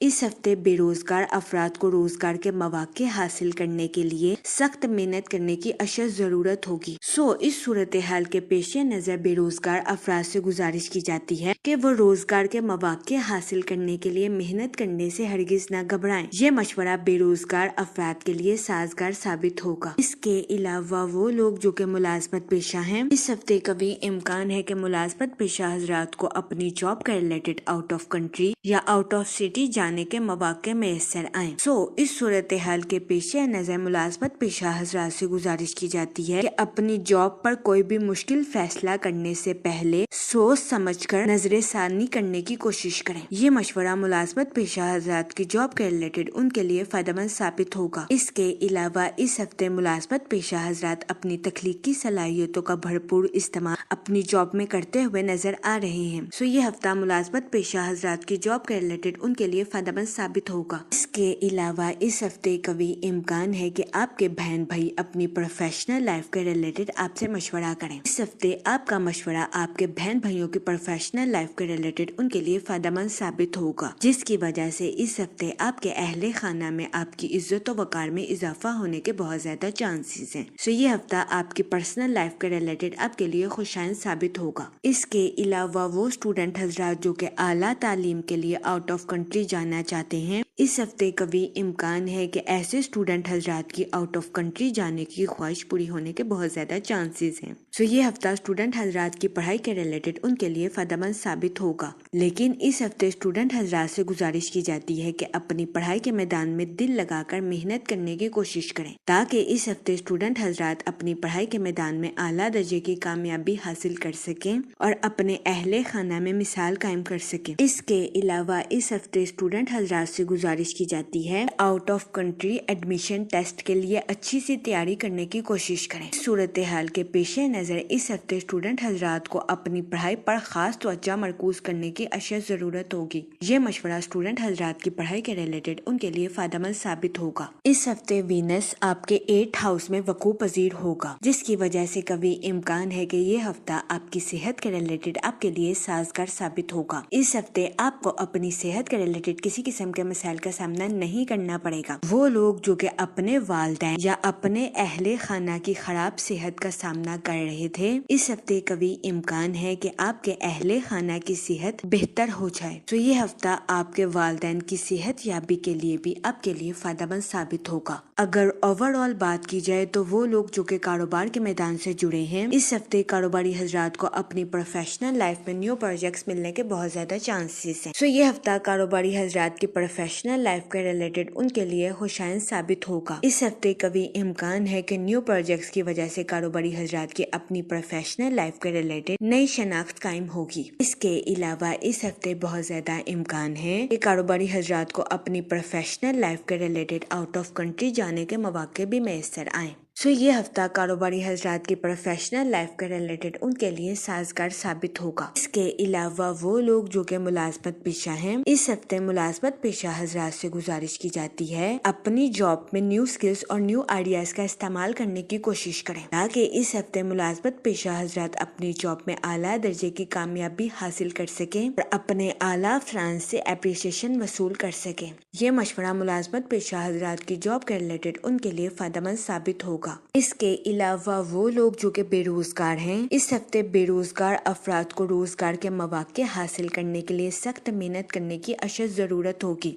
اس ہفتے بے روزگار افراد کو روزگار کے مواقع حاصل کرنے کے لیے سخت محنت کرنے کی اشد ضرورت ہوگی۔ اس صورتحال کے پیش نظر بے روزگار افراد سے گزارش کی جاتی ہے کہ وہ روزگار کے مواقع حاصل کرنے کے لیے محنت کرنے سے ہرگز نہ گھبرائیں۔ یہ مشورہ بے روزگار افراد کے لیے سازگار ثابت ہوگا۔ اس کے علاوہ وہ لوگ جو کہ ملازمت پیشہ ہیں، اس ہفتے کبھی امکان ہے کہ ملازمت پیشہ حضرات کو اپنی جاب کے ریلیٹڈ آؤٹ آف کنٹری یا آؤٹ آف سٹی جانے کے مواقع میسر آئیں۔ اس صورتحال کے پیش نظر ملازمت پیشہ حضرات سے گزارش کی جاتی ہے کہ اپنی جاب پر کوئی بھی مشکل فیصلہ کرنے سے پہلے سوچ سمجھ کر نظر ثانی کرنے کی کوشش کریں۔ یہ مشورہ ملازمت پیشہ حضرات کی جاب کے ریلیٹڈ ان کے لیے فائدہ مند ثابت ہوگا۔ اس کے علاوہ اس ہفتے ملازمت پیشہ حضرات اپنی تخلیقی صلاحیتوں کا بھرپور استعمال اپنی جاب میں کرتے ہوئے نظر آ رہے ہیں۔ یہ ہفتہ ملازمت پیشہ حضرات کی جاب کے ریلیٹڈ ان کے لیے فائدہ مند ثابت ہوگا۔ اس کے علاوہ اس ہفتے کبھی امکان ہے کہ آپ کے بہن بھائی اپنی پروفیشنل لائف کے ریلیٹڈ آپ سے مشورہ کریں۔ اس ہفتے آپ کا مشورہ آپ کے بہن بھائیوں کی پروفیشنل لائف کے ریلیٹڈ ان کے لیے فائدہ مند ثابت ہوگا، جس کی وجہ سے اس ہفتے آپ کے اہل خانہ میں آپ کی عزت و وقار میں اضافہ ہونے کے بہت زیادہ چانسز ہیں۔ یہ ہفتہ آپ کی پرسنل لائف کے ریلیٹڈ آپ کے لیے خوشائند ثابت ہوگا۔ اس کے علاوہ وہ اسٹوڈنٹ حضرات جو کہ اعلیٰ تعلیم کے لیے آؤٹ آف کنٹری جانا چاہتے ہیں، اس ہفتے کبھی امکان ہے کہ ایسے اسٹوڈنٹ حضرات کی آؤٹ آف کنٹری جانے کی خواہش پوری ہونے کے بہت زیادہ چانسز ہیں۔ یہ ہفتہ اسٹوڈنٹ حضرات کی پڑھائی کے ریلیٹڈ ان کے لیے فائدہ مند ثابت ہوگا، لیکن اس ہفتے اسٹوڈنٹ حضرات سے گزارش کی جاتی ہے کہ اپنی پڑھائی کے میدان میں دل لگا کر محنت کرنے کی کوشش کریں، تاکہ اس ہفتے اسٹوڈنٹ حضرات اپنی پڑھائی کے میدان میں اعلیٰ درجے کی کامیابی حاصل کر سکیں اور اپنے اہل خانہ میں مثال قائم کر سکیں۔ اس کے علاوہ اس ہفتے اسٹوڈنٹ حضرات سے گزارش کی جاتی ہے out of country admission test کے لیے اچھی سی تیاری کرنے کی کوشش کریں۔ صورتحال کے پیش نظر اس ہفتے اسٹوڈنٹ حضرات کو اپنی پڑھائی پر خاص توجہ مرکوز کرنے کی اشد ضرورت ہوگی۔ یہ مشورہ اسٹوڈنٹ حضرات کی پڑھائی کے ریلیٹڈ ان کے لیے فائدہ مند ثابت ہوگا۔ اس ہفتے وینس آپ کے 8th ہاؤس میں وقوع پذیر ہوگا، جس کی وجہ سے کبھی امکان ہے کہ یہ ہفتہ آپ کی صحت کے ریلیٹڈ آپ کے لیے سازگار ثابت ہوگا۔ اس ہفتے آپ کو اپنی صحت کے ریلیٹڈ کسی قسم کے مسائل کا سامنا نہیں کرنا پڑے گا۔ وہ لوگ جو کہ اپنے والدین یا اپنے اہل خانہ کی خراب صحت کا سامنا کر رہے تھے، اس ہفتے کبھی امکان ہے کہ آپ کے اہل خانہ کی صحت بہتر ہو جائے۔ یہ ہفتہ آپ کے والدین کی صحت یابی کے لیے بھی آپ کے لیے فائدہ مند ثابت ہوگا۔ اگر اوور آل بات کی جائے تو وہ لوگ جو کہ کاروبار کے میدان سے جڑے ہیں، اس ہفتے کاروباری حضرات کو اپنی پروفیشنل لائف میں نیو پروجیکٹس ملنے کے بہت زیادہ چانسز ہیں۔ یہ ہفتہ کاروباری حضرات کی پروفیشنل لائف کے ریلیٹڈ ان کے لیے خوشائند ثابت ہوگا۔ اس ہفتے کبھی امکان ہے کہ نیو پروجیکٹس کی وجہ سے کاروباری حضرات کی اپنی پروفیشنل لائف کے ریلیٹڈ نئی شناخت قائم ہوگی۔ اس کے علاوہ اس ہفتے بہت زیادہ امکان ہے کہ کاروباری حضرات کو اپنی پروفیشنل لائف کے ریلیٹڈ آؤٹ آف کنٹری جانے کے مواقع بھی میسر آئیں۔ یہ ہفتہ کاروباری حضرات کی پروفیشنل لائف کے ریلیٹڈ ان کے لیے سازگار ثابت ہوگا۔ اس کے علاوہ وہ لوگ جو کہ ملازمت پیشہ ہیں، اس ہفتے ملازمت پیشہ حضرات سے گزارش کی جاتی ہے اپنی جاب میں نیو سکلز اور نیو آئیڈیاز کا استعمال کرنے کی کوشش کریں، تاکہ اس ہفتے ملازمت پیشہ حضرات اپنی جاب میں اعلیٰ درجے کی کامیابی حاصل کر سکیں اور اپنے اعلیٰ افسران سے اپریشیشن وصول کر سکیں۔ یہ مشورہ ملازمت پیشہ حضرات کی جاب کے ریلیٹڈ ان کے لیے فائدہ مند ثابت ہوگا۔ اس کے علاوہ وہ لوگ جو کہ بے روزگار ہیں، اس ہفتے بے روزگار افراد کو روزگار کے مواقع حاصل کرنے کے لیے سخت محنت کرنے کی اشد ضرورت ہوگی۔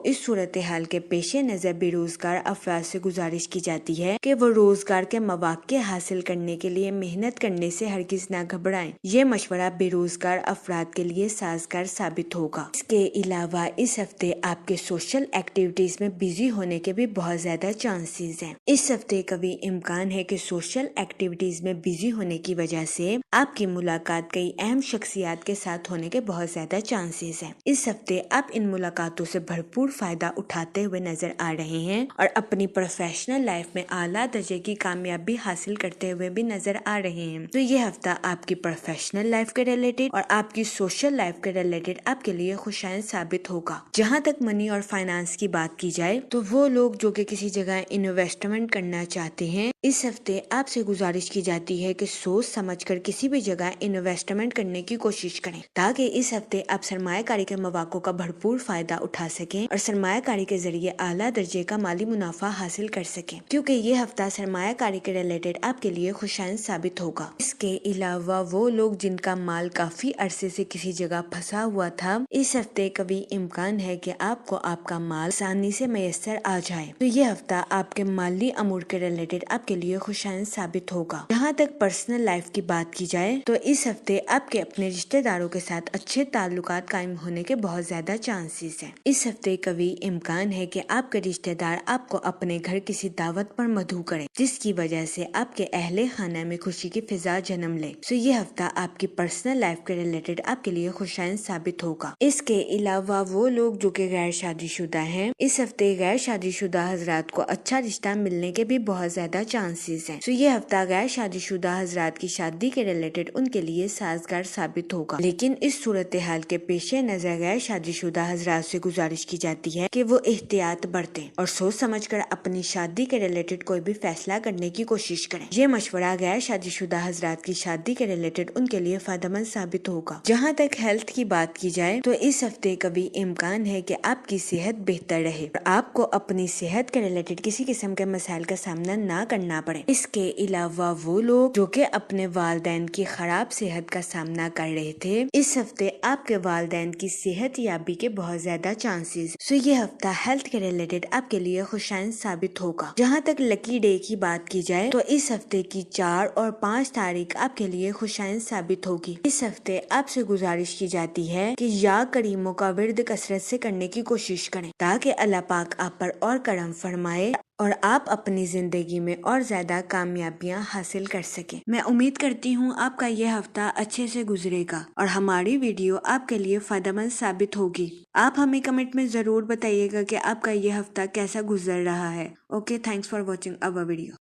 اس صورتحال کے پیش نظر بے روزگار افراد سے گزارش کی جاتی ہے کہ وہ روزگار کے مواقع حاصل کرنے کے لیے محنت کرنے سے ہرگز نہ گھبرائیں۔ یہ مشورہ بے روزگار افراد کے لیے سازگار ثابت ہوگا۔ اس کے علاوہ اس ہفتے آپ کے سوشل ایکٹیویٹیز میں بزی ہونے کے بھی بہت زیادہ چانسز ہیں۔ اس ہفتے کبھی کبھی امکان ہے کہ سوشل ایکٹیویٹیز میں بزی ہونے کی وجہ سے آپ کی ملاقات کئی اہم شخصیات کے ساتھ ہونے کے بہت زیادہ چانسز ہیں۔ اس ہفتے آپ ان ملاقاتوں سے بھرپور فائدہ اٹھاتے ہوئے نظر آ رہے ہیں اور اپنی پروفیشنل لائف میں اعلیٰ درجے کی کامیابی حاصل کرتے ہوئے بھی نظر آ رہے ہیں۔ تو یہ ہفتہ آپ کی پروفیشنل لائف کے ریلیٹڈ اور آپ کی سوشل لائف کے ریلیٹڈ آپ کے لیے خوشائن ثابت ہوگا۔ جہاں تک منی اور فائنانس کی بات کی جائے تو وہ لوگ جو کہ کسی جگہ انویسٹمنٹ کرنا چاہتے ہیں، اس ہفتے آپ سے گزارش کی جاتی ہے کہ سوچ سمجھ کر کسی بھی جگہ انویسٹمنٹ کرنے کی کوشش کریں تاکہ اس ہفتے آپ سرمایہ کاری کے مواقع کا بھرپور فائدہ اٹھا سکیں اور سرمایہ کاری کے ذریعے اعلیٰ درجے کا مالی منافع حاصل کر سکیں، کیونکہ یہ ہفتہ سرمایہ کاری کے ریلیٹڈ آپ کے لیے خوشائن ثابت ہوگا۔ اس کے علاوہ وہ لوگ جن کا مال کافی عرصے سے کسی جگہ پھنسا ہوا تھا، اس ہفتے کبھی امکان ہے کہ آپ کو آپ کا مال آسانی سے میسر آ جائے، تو یہ ہفتہ آپ کے مالی امور کے ریلیٹڈ آپ کے لیے خوشائن ثابت ہوگا۔ جہاں تک پرسنل لائف کی بات کی جائے تو اس ہفتے آپ کے اپنے رشتہ داروں کے ساتھ اچھے تعلقات قائم ہونے کے بہت زیادہ چانسز ہیں۔ اس ہفتے کبھی امکان ہے کہ آپ کے رشتہ دار آپ کو اپنے گھر کسی دعوت پر مدعو کریں، جس کی وجہ سے آپ کے اہل خانہ میں خوشی کی فضا جنم لے۔ سو یہ ہفتہ آپ کی پرسنل لائف کے ریلیٹڈ آپ کے لیے خوشائن ثابت ہوگا۔ اس کے علاوہ وہ لوگ جو کہ غیر شادی شدہ ہیں، اس ہفتے غیر شادی شدہ حضرات کو اچھا رشتہ ملنے کے بھی بہت زیادہ چانسز ہیں۔ سو یہ ہفتہ غیر شادی شدہ حضرات کی شادی کے ریلیٹڈ ان کے لیے سازگار ثابت ہوگا، لیکن اس صورتحال کے پیش نظر غیر شادی شدہ حضرات سے گزارش کی جاتی ہے کہ وہ احتیاط برتیں اور سوچ سمجھ کر اپنی شادی کے ریلیٹڈ کوئی بھی فیصلہ کرنے کی کوشش کریں۔ یہ مشورہ غیر شادی شدہ حضرات کی شادی کے ریلیٹڈ ان کے لیے فائدہ مند ثابت ہوگا۔ جہاں تک ہیلتھ کی بات کی جائے تو اس ہفتے کبھی امکان ہے کہ آپ کی صحت بہتر رہے اور آپ کو اپنی صحت کے ریلیٹڈ کسی قسم کے مسائل کا سامنا نہ کرنا پڑے۔ اس کے علاوہ وہ لوگ جو کہ اپنے والدین کی خراب صحت کا سامنا کر رہے تھے، اس ہفتے آپ کے والدین کی صحت یابی کے بہت زیادہ چانسز، سو یہ ہفتہ ہیلتھ کے ریلیٹڈ آپ کے لیے خوشائن ثابت ہوگا۔ جہاں تک لکی ڈے کی بات کی جائے تو اس ہفتے کی 4 اور 5 تاریخ آپ کے لیے خوشائن ثابت ہوگی۔ اس ہفتے آپ سے گزارش کی جاتی ہے کہ یا کریموں کا ورد کثرت سے کرنے کی کوشش کریں تاکہ اللہ پاک آپ پر اور کرم فرمائے اور آپ اپنی زندگی میں اور زیادہ کامیابیاں حاصل کر سکیں۔ میں امید کرتی ہوں آپ کا یہ ہفتہ اچھے سے گزرے گا اور ہماری ویڈیو آپ کے لیے فائدہ مند ثابت ہوگی۔ آپ ہمیں کمنٹ میں ضرور بتائیے گا کہ آپ کا یہ ہفتہ کیسا گزر رہا ہے۔ Okay, thanks for watching our video.